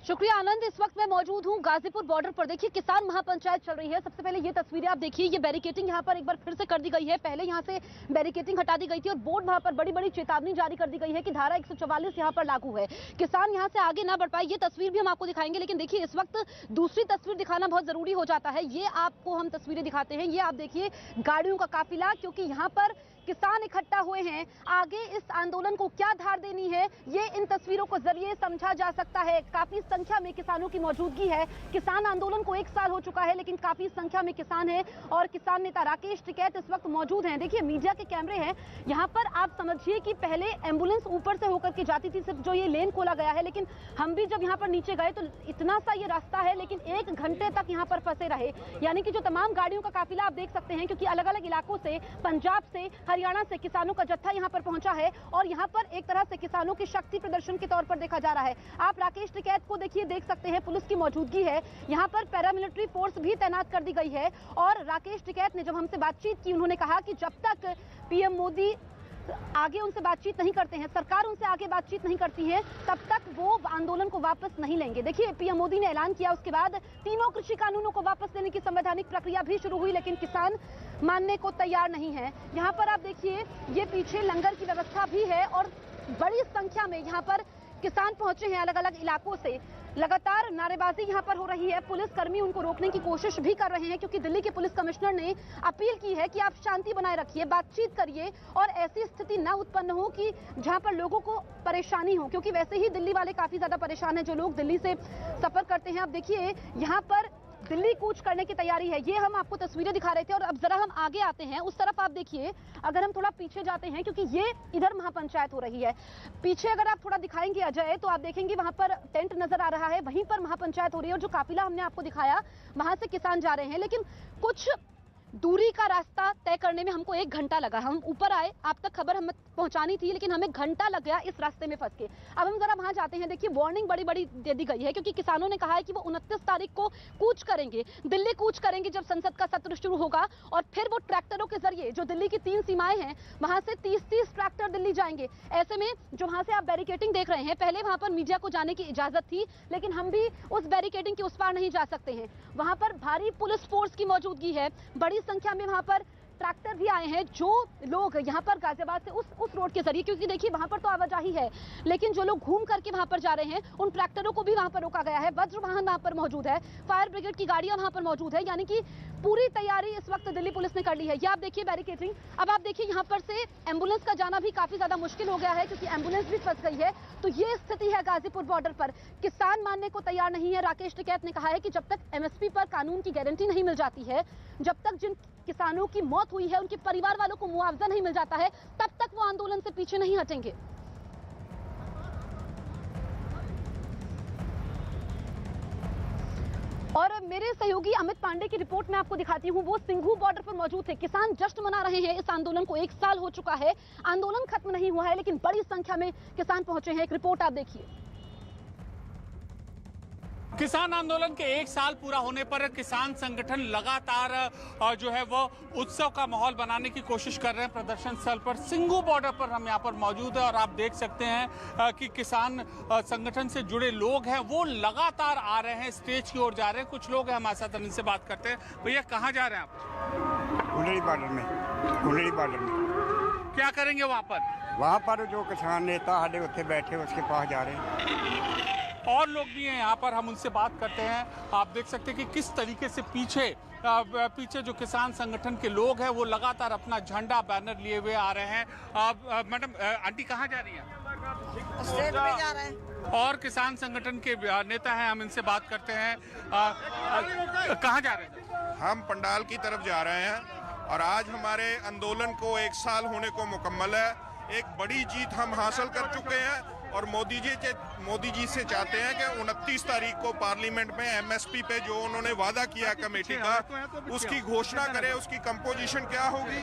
शुक्रिया आनंद। इस वक्त मैं मौजूद हूं गाजीपुर बॉर्डर पर। देखिए किसान महापंचायत चल रही है। सबसे पहले ये तस्वीरें आप देखिए, ये बैरिकेटिंग यहां पर एक बार फिर से कर दी गई है। पहले यहां से बैरिकेटिंग हटा दी गई थी और बोर्ड वहां पर बड़ी बड़ी चेतावनी जारी कर दी गई है कि धारा 144 यहां पर लागू है, किसान यहां से आगे ना बढ़ पाए। ये तस्वीर भी हम आपको दिखाएंगे, लेकिन देखिए इस वक्त दूसरी तस्वीर दिखाना बहुत जरूरी हो जाता है। ये आपको हम तस्वीरें दिखाते हैं। ये आप देखिए गाड़ियों का काफिला, क्योंकि यहाँ पर किसान इकट्ठा हुए हैं। आगे इस आंदोलन को क्या धार देनी है, ये इन तस्वीरों को जरिए समझा जा सकता है। काफी संख्या में किसानों की मौजूदगी है। किसान आंदोलन को 1 साल हो चुका है, लेकिन काफी संख्या में किसान हैं और किसान नेता राकेश टिकैत इस वक्त मौजूद हैं। देखिए मीडिया के कैमरे हैं यहाँ पर। आप समझिए कि पहले एम्बुलेंस ऊपर से होकर के जाती थी, सिर्फ जो ये लेन खोला गया है, लेकिन हम भी जब यहाँ पर नीचे गए तो इतना सा ये रास्ता है, लेकिन 1 घंटे तक यहाँ पर फंसे रहे। यानी कि जो तमाम गाड़ियों का काफिला आप देख सकते हैं, क्योंकि अलग अलग इलाकों से, पंजाब से, हरियाणा से किसानों का जत्था यहां पर पहुंचा है और यहां पर एक तरह से किसानों की शक्ति प्रदर्शन के तौर पर देखा जा रहा है। आप राकेश टिकैत को देखिए, देख सकते हैं पुलिस की मौजूदगी है यहां पर। पैरामिलिट्री फोर्स भी तैनात कर दी गई है और राकेश टिकैत ने जब हमसे बातचीत की, उन्होंने कहा कि जब तक पीएम मोदी आगे उनसे बातचीत नहीं करते हैं, सरकार उनसे आगे बातचीत नहीं करती है, तब तक वो आंदोलन को वापस नहीं लेंगे। देखिए पीएम मोदी ने ऐलान किया, उसके बाद तीनों कृषि कानूनों को वापस लेने की संवैधानिक प्रक्रिया भी शुरू हुई, लेकिन किसान मानने को तैयार नहीं है। यहाँ पर आप देखिए ये पीछे लंगर की व्यवस्था भी है और बड़ी संख्या में यहाँ पर किसान पहुंचे हैं अलग अलग इलाकों से। लगातार नारेबाजी यहां पर हो रही है। पुलिसकर्मी उनको रोकने की कोशिश भी कर रहे हैं, क्योंकि दिल्ली के पुलिस कमिश्नर ने अपील की है कि आप शांति बनाए रखिए, बातचीत करिए और ऐसी स्थिति न उत्पन्न हो कि जहां पर लोगों को परेशानी हो, क्योंकि वैसे ही दिल्ली वाले काफी ज्यादा परेशान हैं जो लोग दिल्ली से सफर करते हैं। अब देखिए यहाँ पर दिल्ली कूच करने की तैयारी है। ये हम आपको तस्वीरें दिखा रहे थे और अब जरा हम आगे आते हैं। उस तरफ आप देखिए, अगर हम थोड़ा पीछे जाते हैं, क्योंकि ये इधर महापंचायत हो रही है, पीछे अगर आप थोड़ा दिखाएंगे अजय, तो आप देखेंगे वहां पर टेंट नजर आ रहा है, वहीं पर महापंचायत हो रही है और जो काफिला हमने आपको दिखाया वहां से किसान जा रहे हैं। लेकिन कुछ दूरी का रास्ता तय करने में हमको 1 घंटा लगा। हम ऊपर आए, आप तक खबर हमें पहुंचानी थी, लेकिन हमें घंटा लग गया इस रास्ते में फंस के। अब हम जरा वहां जाते हैं। देखिए वार्निंग बड़ी बड़ी दे दी गई है, क्योंकि किसानों ने कहा है कि वो 29 तारीख को कूच करेंगे, दिल्ली कूच करेंगे जब संसद का सत्र शुरू होगा, और फिर वो ट्रैक्टरों के जरिए, जो दिल्ली की 3 सीमाएं हैं, वहां से 30-30 ट्रैक्टर दिल्ली जाएंगे। ऐसे में जो वहां से आप बैरिकेटिंग देख रहे हैं, पहले वहां पर मीडिया को जाने की इजाजत थी, लेकिन हम भी उस बैरिकेटिंग के उस पार नहीं जा सकते हैं। वहां पर भारी पुलिस फोर्स की मौजूदगी है, बड़ी संख्या में वहां पर ट्रैक्टर भी आए हैं। जो लोग यहाँ पर गाजियाबाद से उस रोड के जरिए, क्योंकि देखिए वहां पर तो आवाजाही है, लेकिन जो लोग घूम करके वहां पर जा रहे हैं, उन ट्रैक्टरों को भी वहां पर रोका गया है। वज्र वाहन वहां पर मौजूद है, फायर ब्रिगेड की गाड़ियां वहां पर मौजूद है, यानी कि पूरी तैयारी इस वक्त दिल्ली पुलिस ने कर ली है। ये आप देखिए बैरिकेडिंग। अब आप देखिए यहाँ पर से एम्बुलेंस का जाना भी काफी ज्यादा मुश्किल हो गया है, क्योंकि एम्बुलेंस भी फंस गई है। तो ये स्थिति है गाजीपुर बॉर्डर पर। किसान मानने को तैयार नहीं है। राकेश टिकैत ने कहा है कि जब तक एमएसपी पर कानून की गारंटी नहीं मिल जाती है, जब तक जिन किसानों की मौत हुई है उनके परिवार वालों को मुआवजा नहीं मिल जाता है, तब तक वो आंदोलन से पीछे नहीं हटेंगे। और मेरे सहयोगी अमित पांडे की रिपोर्ट मैं आपको दिखाती हूं। वो सिंघू बॉर्डर पर मौजूद थे। किसान जश्न मना रहे हैं। इस आंदोलन को 1 साल हो चुका है, आंदोलन खत्म नहीं हुआ है, लेकिन बड़ी संख्या में किसान पहुंचे हैं। एक रिपोर्ट आप देखिए। किसान आंदोलन के 1 साल पूरा होने पर किसान संगठन लगातार जो है वो उत्सव का माहौल बनाने की कोशिश कर रहे हैं। प्रदर्शन स्थल पर सिंघू बॉर्डर पर हम यहाँ पर मौजूद है और आप देख सकते हैं कि किसान संगठन से जुड़े लोग हैं, वो लगातार आ रहे हैं, स्टेज की ओर जा रहे हैं। कुछ लोग हैं हमारे साथ, हम इनसे बात करते हैं। भैया कहाँ जा रहे हैं आप? कुंडली बॉर्डर में। क्या करेंगे वहाँ पर? वहाँ पर जो किसान नेता हमारे उत्थे बैठे उसके पास जा रहे हैं। और लोग भी हैं यहाँ पर, हम उनसे बात करते हैं। आप देख सकते हैं कि किस तरीके से पीछे जो किसान संगठन के लोग हैं वो लगातार अपना झंडा बैनर लिए हुए आ रहे हैं। मैडम, आंटी कहाँ जा रही हैं? स्टेट पे जा रहे हैं। और किसान संगठन के नेता हैं, हम इनसे बात करते हैं। कहाँ जा रहे हैं? हम पंडाल की तरफ जा रहे हैं और आज हमारे आंदोलन को 1 साल होने को मुकम्मल है। एक बड़ी जीत हम हासिल कर चुके हैं और मोदी जी से चाहते हैं कि 29 तारीख को पार्लियामेंट में एमएसपी पे जो उन्होंने वादा किया कमेटी का, उसकी घोषणा करें। उसकी कंपोजिशन क्या होगी,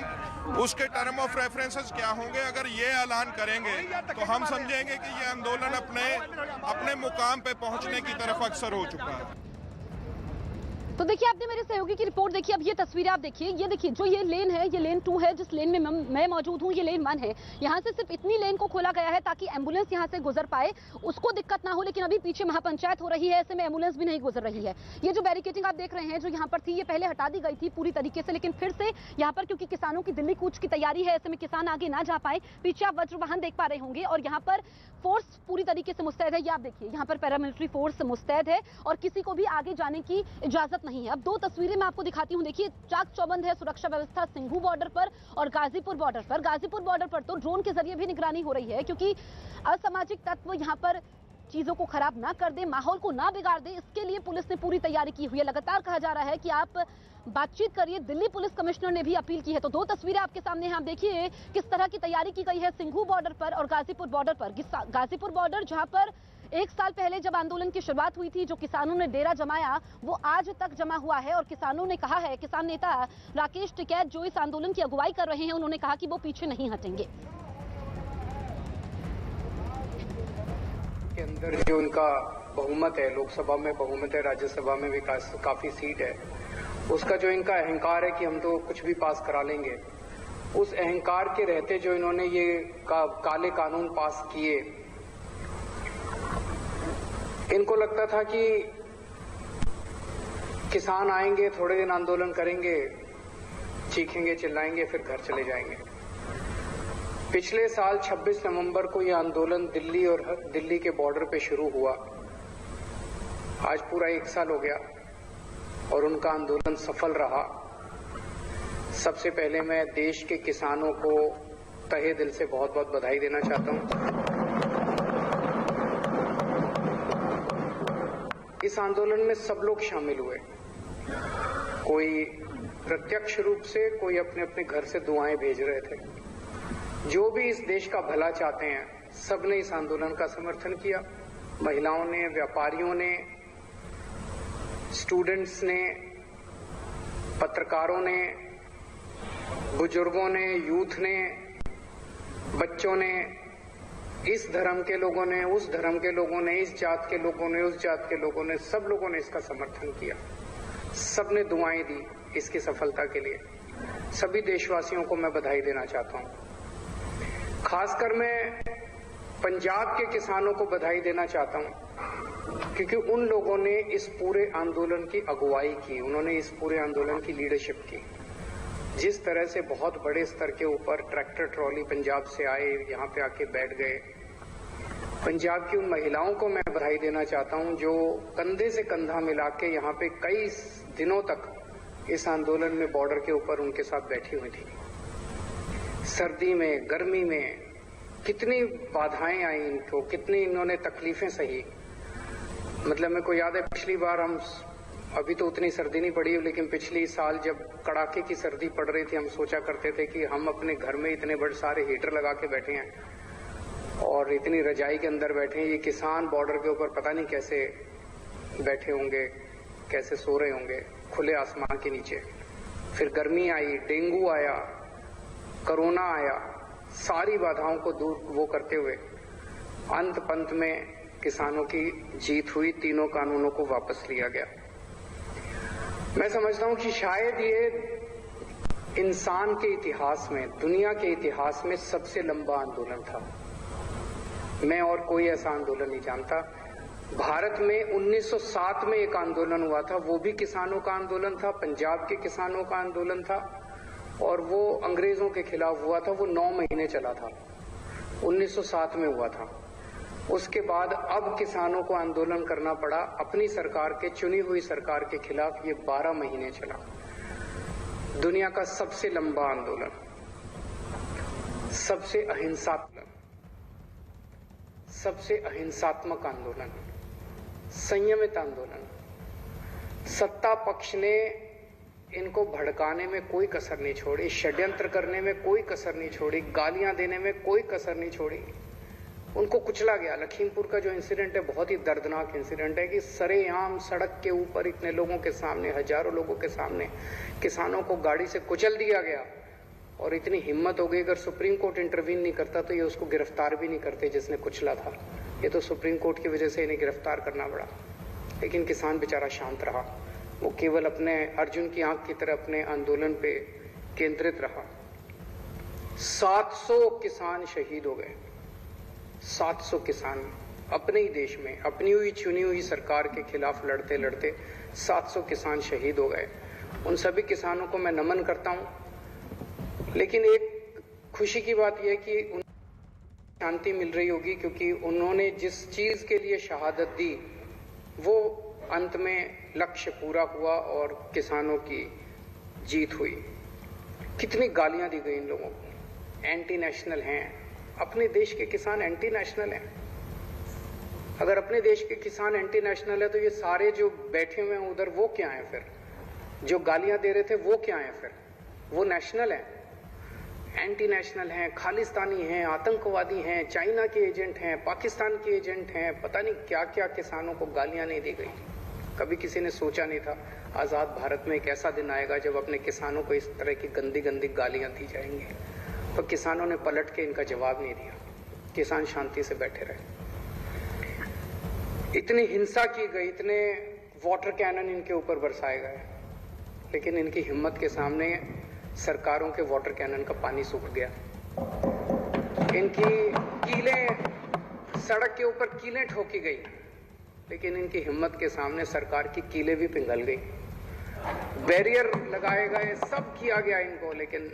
उसके टर्म ऑफ रेफरेंसेस क्या होंगे। अगर ये ऐलान करेंगे तो हम समझेंगे कि ये आंदोलन अपने मुकाम पे पहुंचने की तरफ अग्रसर हो चुका है। तो देखिए आपने मेरे सहयोगी की रिपोर्ट देखी, अब ये तस्वीरें आप देखिए, ये देखिए जो ये लेन है, ये लेन 2 है, जिस लेन में मैं मौजूद हूँ, ये लेन 1 है। यहाँ से सिर्फ इतनी लेन को खोला गया है ताकि एम्बुलेंस यहाँ से गुजर पाए, उसको दिक्कत ना हो, लेकिन अभी पीछे महापंचायत हो रही है, ऐसे में एम्बुलेंस भी नहीं गुजर रही है। ये जो बैरिकेडिंग आप देख रहे हैं, जो यहाँ पर थी, ये पहले हटा दी गई थी पूरी तरीके से, लेकिन फिर से यहाँ पर क्योंकि किसानों की दिल्ली कूच की तैयारी है, ऐसे में किसान आगे ना जा पाए। पीछे आप वज्र वाहन देख पा रहे होंगे और यहाँ पर फोर्स पूरी तरीके से मुस्तैद है। ये आप देखिए, यहाँ पर पैरामिलिट्री फोर्स मुस्तैद है और किसी को भी आगे जाने की इजाजत नहीं है। अब दो तस्वीरें मैं आपको दिखाती हूँ। देखिए चाक चौबंद है सुरक्षा व्यवस्था सिंघू बॉर्डर पर और गाजीपुर बॉर्डर पर। गाजीपुर बॉर्डर पर तो ड्रोन के जरिए भी निगरानी हो रही है, क्योंकि असामाजिक तत्व यहाँ पर चीजों को खराब ना कर दे, माहौल को ना बिगाड़ दे, इसके लिए पुलिस ने पूरी तैयारी की हुई है। लगातार कहा जा रहा है कि आप बातचीत करिए, दिल्ली पुलिस कमिश्नर ने भी अपील की है। तो दो तस्वीरें आपके सामने हैं, आप देखिए किस तरह की तैयारी की गई है सिंघू बॉर्डर पर और गाजीपुर बॉर्डर पर। गाजीपुर बॉर्डर जहां पर 1 साल पहले जब आंदोलन की शुरुआत हुई थी, जो किसानों ने डेरा जमाया, वो आज तक जमा हुआ है और किसानों ने कहा है, किसान नेता राकेश टिकैत जो इस आंदोलन की अगुवाई कर रहे हैं, उन्होंने कहा कि वो पीछे नहीं हटेंगे। के अंदर जो उनका बहुमत है, लोकसभा में बहुमत है, राज्यसभा में भी काफी सीट है, उसका जो इनका अहंकार है कि हम तो कुछ भी पास करा लेंगे, उस अहंकार के रहते जो इन्होंने ये काले कानून पास किए, इनको लगता था कि किसान आएंगे, थोड़े दिन आंदोलन करेंगे, चीखेंगे, चिल्लाएंगे, फिर घर चले जाएंगे। पिछले साल 26 नवंबर को यह आंदोलन दिल्ली और दिल्ली के बॉर्डर पे शुरू हुआ। आज पूरा 1 साल हो गया और उनका आंदोलन सफल रहा। सबसे पहले मैं देश के किसानों को तहे दिल से बहुत बहुत बधाई देना चाहता हूं। इस आंदोलन में सब लोग शामिल हुए, कोई प्रत्यक्ष रूप से, कोई अपने अपने घर से दुआएं भेज रहे थे। जो भी इस देश का भला चाहते हैं, सबने इस आंदोलन का समर्थन किया। महिलाओं ने, व्यापारियों ने, स्टूडेंट्स ने, पत्रकारों ने, बुजुर्गों ने, यूथ ने, बच्चों ने, इस धर्म के लोगों ने, उस धर्म के लोगों ने, इस जात के लोगों ने, उस जात के लोगों ने, सब लोगों ने इसका समर्थन किया। सबने दुआएं दी इसकी सफलता के लिए। सभी देशवासियों को मैं बधाई देना चाहता हूं। खासकर मैं पंजाब के किसानों को बधाई देना चाहता हूं, क्योंकि उन लोगों ने इस पूरे आंदोलन की अगुवाई की, उन्होंने इस पूरे आंदोलन की लीडरशिप की। जिस तरह से बहुत बड़े स्तर के ऊपर ट्रैक्टर ट्रॉली पंजाब से आए, यहाँ पे आके बैठ गए। पंजाब की उन महिलाओं को मैं बधाई देना चाहता हूं जो कंधे से कंधा मिला के यहाँ पे कई दिनों तक इस आंदोलन में बॉर्डर के ऊपर उनके साथ बैठी हुई थी। सर्दी में, गर्मी में कितनी बाधाएं आई इनको, कितनी इन्होंने तकलीफें सही। मतलब मेरे को याद है पिछली बार हम, अभी तो उतनी सर्दी नहीं पड़ी, लेकिन पिछली साल जब कड़ाके की सर्दी पड़ रही थी, हम सोचा करते थे कि हम अपने घर में इतने बड़े सारे हीटर लगा के बैठे हैं और इतनी रजाई के अंदर बैठे हैं। ये किसान बॉर्डर के ऊपर पता नहीं कैसे बैठे होंगे, कैसे सो रहे होंगे खुले आसमान के नीचे। फिर गर्मी आई, डेंगू आया, कोरोना आया, सारी बाधाओं को दूर वो करते हुए अंत पंत में किसानों की जीत हुई। तीनों कानूनों को वापस लिया गया। मैं समझता हूं कि शायद ये इंसान के इतिहास में, दुनिया के इतिहास में सबसे लंबा आंदोलन था। मैं और कोई ऐसा आंदोलन नहीं जानता। भारत में 1907 में एक आंदोलन हुआ था, वो भी किसानों का आंदोलन था, पंजाब के किसानों का आंदोलन था और वो अंग्रेजों के खिलाफ हुआ था। वो 9 महीने चला था, 1907 में हुआ था। उसके बाद अब किसानों को आंदोलन करना पड़ा अपनी सरकार के, चुनी हुई सरकार के खिलाफ। ये 12 महीने चला। दुनिया का सबसे लंबा आंदोलन, सबसे अहिंसात्मक आंदोलन, संयमित आंदोलन। सत्ता पक्ष ने इनको भड़काने में कोई कसर नहीं छोड़ी, षड्यंत्र करने में कोई कसर नहीं छोड़ी, गालियां देने में कोई कसर नहीं छोड़ी। उनको कुचला गया। लखीमपुर का जो इंसिडेंट है बहुत ही दर्दनाक इंसिडेंट है कि सरेआम सड़क के ऊपर इतने लोगों के सामने, हजारों लोगों के सामने किसानों को गाड़ी से कुचल दिया गया। और इतनी हिम्मत हो गई, अगर सुप्रीम कोर्ट इंटरवीन नहीं करता तो ये उसको गिरफ्तार भी नहीं करते जिसने कुचला था। ये तो सुप्रीम कोर्ट की वजह से इन्हें गिरफ्तार करना पड़ा। लेकिन किसान बेचारा शांत रहा, वो केवल अपने अर्जुन की आंख की तरह अपने आंदोलन पे केंद्रित रहा। 700 किसान शहीद हो गए। 700 किसान अपने ही देश में अपनी हुई चुनी हुई सरकार के खिलाफ लड़ते लड़ते 700 किसान शहीद हो गए। उन सभी किसानों को मैं नमन करता हूं। लेकिन एक खुशी की बात यह कि उन्हें शांति मिल रही होगी, क्योंकि उन्होंने जिस चीज के लिए शहादत दी वो अंत में लक्ष्य पूरा हुआ और किसानों की जीत हुई। कितनी गालियां दी गई इन लोगों को, एंटी नेशनल हैं। अपने देश के किसान एंटी नेशनल हैं। अगर अपने देश के किसान एंटी नेशनल है तो ये सारे जो बैठे हुए हैं उधर वो क्या हैं फिर? जो गालियां दे रहे थे वो क्या हैं फिर? वो नेशनल हैं? एंटी नेशनल हैं, खालिस्तानी हैं, आतंकवादी हैं, चाइना के एजेंट हैं, पाकिस्तान के एजेंट हैं। पता नहीं क्या क्या किसानों को गालियां नहीं दी गई। कभी किसी ने सोचा नहीं था आजाद भारत में एक ऐसा दिन आएगा जब अपने किसानों को इस तरह की गंदी गंदी गालियां दी जाएंगी। तो किसानों ने पलट के इनका जवाब नहीं दिया। किसान शांति से बैठे रहे। इतनी हिंसा की गई, इतने वाटर कैनन इनके ऊपर बरसाए गए, लेकिन इनकी हिम्मत के सामने सरकारों के वाटर कैनन का पानी सूख गया। इनकी कीलें, सड़क के ऊपर कीलें ठोकी गई, लेकिन इनकी हिम्मत के सामने सरकार की कीलें भी पिघल गई। बैरियर लगाए गए, सब किया गया इनको, लेकिन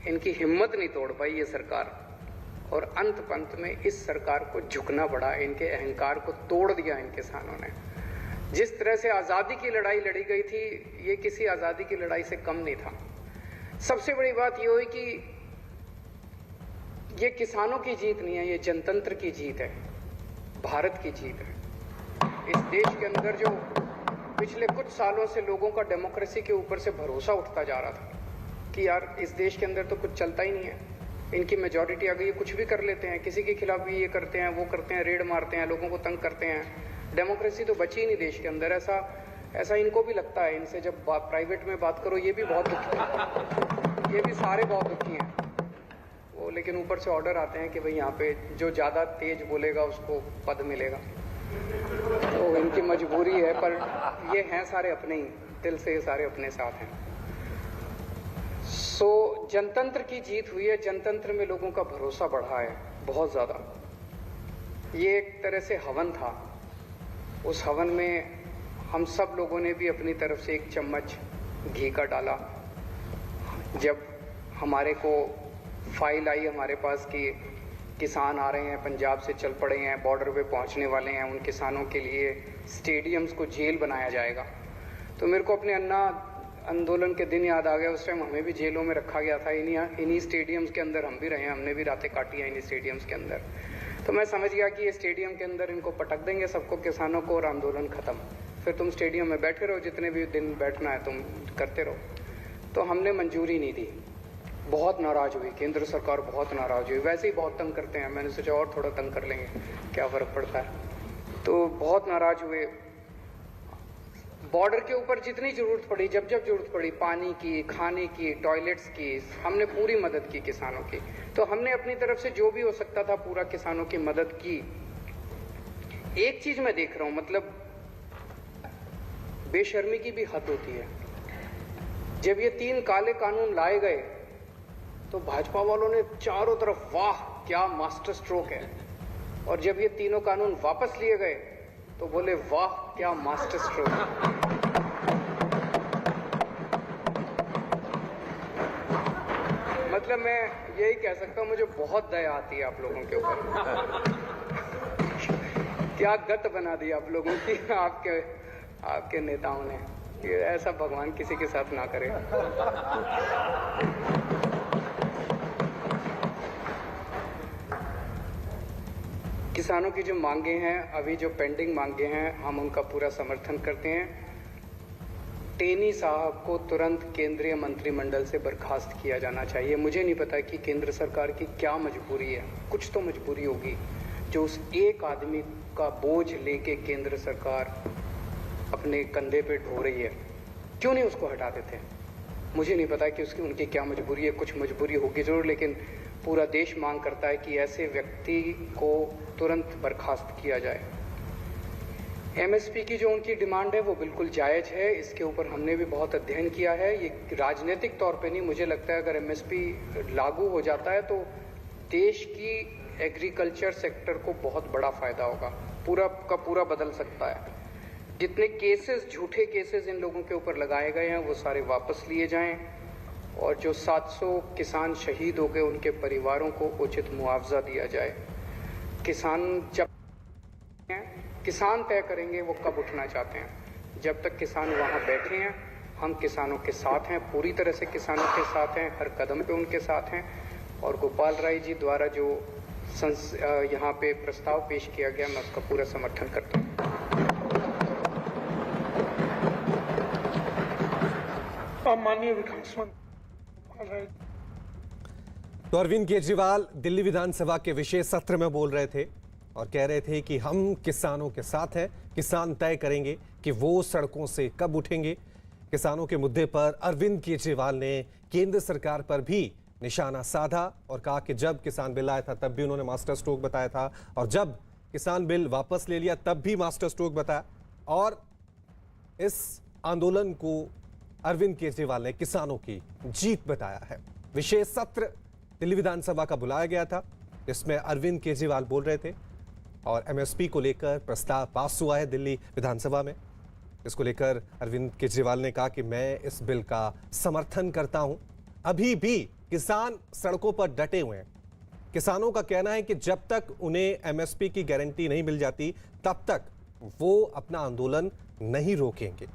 इनकी हिम्मत नहीं तोड़ पाई ये सरकार। और अंत पंत में इस सरकार को झुकना पड़ा। इनके अहंकार को तोड़ दिया इन किसानों ने। जिस तरह से आजादी की लड़ाई लड़ी गई थी, ये किसी आजादी की लड़ाई से कम नहीं था। सबसे बड़ी बात ये हुई कि ये किसानों की जीत नहीं है, ये जनतंत्र की जीत है, भारत की जीत है। इस देश के अंदर जो पिछले कुछ सालों से लोगों का डेमोक्रेसी के ऊपर से भरोसा उठता जा रहा था कि यार इस देश के अंदर तो कुछ चलता ही नहीं है, इनकी मेजॉरिटी आ गई, कुछ भी कर लेते हैं, किसी के खिलाफ भी ये करते हैं, वो करते हैं, रेड मारते हैं, लोगों को तंग करते हैं, डेमोक्रेसी तो बची ही नहीं देश के अंदर। ऐसा इनको भी लगता है। इनसे जब प्राइवेट में बात करो ये भी बहुत दुखी हैं, ये भी सारे बहुत दुखी हैं वो, लेकिन ऊपर से ऑर्डर आते हैं कि भाई यहाँ पे जो ज़्यादा तेज बोलेगा उसको पद मिलेगा। तो इनकी मजबूरी है, पर ये हैं सारे अपने ही, दिल से ये सारे अपने साथ हैं। सो जनतंत्र की जीत हुई है, जनतंत्र में लोगों का भरोसा बढ़ा है बहुत ज़्यादा। ये एक तरह से हवन था। उस हवन में हम सब लोगों ने भी अपनी तरफ से एक चम्मच घी का डाला। जब हमारे को फाइल आई हमारे पास कि किसान आ रहे हैं, पंजाब से चल पड़े हैं, बॉर्डर पे पहुंचने वाले हैं, उन किसानों के लिए स्टेडियम्स को जेल बनाया जाएगा, तो मेरे को अपने अन्ना आंदोलन के दिन याद आ गया। उस टाइम हमें भी जेलों में रखा गया था, इन्हीं स्टेडियम्स के अंदर हम भी रहे हैं, हमने भी रातें काटी हैं इन्हीं स्टेडियम्स के अंदर। तो मैं समझ गया कि ये स्टेडियम के अंदर इनको पटक देंगे सबको, किसानों को, और आंदोलन खत्म। फिर तुम स्टेडियम में बैठे रहो, जितने भी दिन बैठना है तुम करते रहो। तो हमने मंजूरी नहीं दी। बहुत नाराज हुई केंद्र सरकार, बहुत नाराज हुई। वैसे ही बहुत तंग करते हैं, मैंने सोचा और थोड़ा तंग कर लेंगे, क्या फ़र्क पड़ता है। तो बहुत नाराज हुए। बॉर्डर के ऊपर जितनी ज़रूरत पड़ी, जब जब ज़रूरत पड़ी, पानी की, खाने की, टॉयलेट्स की, हमने पूरी मदद की किसानों की। तो हमने अपनी तरफ से जो भी हो सकता था पूरा किसानों की मदद की। एक चीज़ मैं देख रहा हूँ, मतलब बेशर्मी की भी हद होती है। जब ये 3 काले कानून लाए गए तो भाजपा वालों ने चारों तरफ वाह क्या मास्टर स्ट्रोक है, और जब ये तीनों कानून वापस लिए गए तो बोले वाह क्या मास्टर स्ट्रोक है। मतलब मैं यही कह सकता हूँ, मुझे बहुत दया आती है आप लोगों के ऊपर। क्या गत बना दी आप लोगों की आपके नेताओं ने। ऐसा भगवान किसी के साथ ना करे। किसानों की जो मांगे हैं, अभी जो पेंडिंग मांगे हैं, हम उनका पूरा समर्थन करते हैं। टेनी साहब को तुरंत केंद्रीय मंत्रिमंडल से बर्खास्त किया जाना चाहिए। मुझे नहीं पता कि केंद्र सरकार की क्या मजबूरी है, कुछ तो मजबूरी होगी जो उस एक आदमी का बोझ लेके केंद्र सरकार अपने कंधे पे ढो रही है। क्यों नहीं उसको हटा देते? मुझे नहीं पता कि उनकी क्या मजबूरी है। कुछ मजबूरी होगी जरूर, लेकिन पूरा देश मांग करता है कि ऐसे व्यक्ति को तुरंत बर्खास्त किया जाए। एमएसपी की जो उनकी डिमांड है वो बिल्कुल जायज़ है। इसके ऊपर हमने भी बहुत अध्ययन किया है। ये राजनीतिक तौर पे नहीं, मुझे लगता है अगर एमएसपी लागू हो जाता है तो देश की एग्रीकल्चर सेक्टर को बहुत बड़ा फायदा होगा, पूरा का पूरा बदल सकता है। जितने केसेस, झूठे केसेस इन लोगों के ऊपर लगाए गए हैं वो सारे वापस लिए जाएं और जो 700 किसान शहीद हो गए उनके परिवारों को उचित मुआवजा दिया जाए। किसान तय करेंगे वो कब उठना चाहते हैं। जब तक किसान वहाँ बैठे हैं हम किसानों के साथ हैं, पूरी तरह से किसानों के साथ हैं, हर कदम पे उनके साथ हैं। और गोपाल राय जी द्वारा जो यहाँ पे प्रस्ताव पेश किया गया मैं उसका पूरा समर्थन करता हूँ। माननीय विकास मंत्री तो अरविंद केजरीवाल दिल्ली विधानसभा के विशेष सत्र में बोल रहे थे और कह रहे थे कि हम किसानों के साथ हैं, किसान तय करेंगे कि वो सड़कों से कब उठेंगे। किसानों के मुद्दे पर अरविंद केजरीवाल ने केंद्र सरकार पर भी निशाना साधा और कहा कि जब किसान बिल आया था तब भी उन्होंने मास्टर स्ट्रोक बताया था और जब किसान बिल वापस ले लिया तब भी मास्टर स्ट्रोक बताया। और इस आंदोलन को अरविंद केजरीवाल ने किसानों की जीत बताया है। विशेष सत्र दिल्ली विधानसभा का बुलाया गया था जिसमें अरविंद केजरीवाल बोल रहे थे और एमएसपी को लेकर प्रस्ताव पास हुआ है दिल्ली विधानसभा में। इसको लेकर अरविंद केजरीवाल ने कहा कि मैं इस बिल का समर्थन करता हूं। अभी भी किसान सड़कों पर डटे हुए हैं। किसानों का कहना है कि जब तक उन्हें एमएसपी की गारंटी नहीं मिल जाती तब तक वो अपना आंदोलन नहीं रोकेंगे।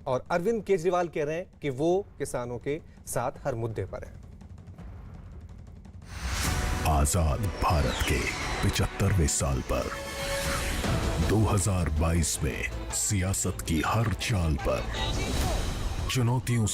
और अरविंद केजरीवाल कह रहे हैं कि वो किसानों के साथ हर मुद्दे पर हैं। आजाद भारत के 75वें साल पर 2022 में सियासत की हर चाल पर चुनौतियों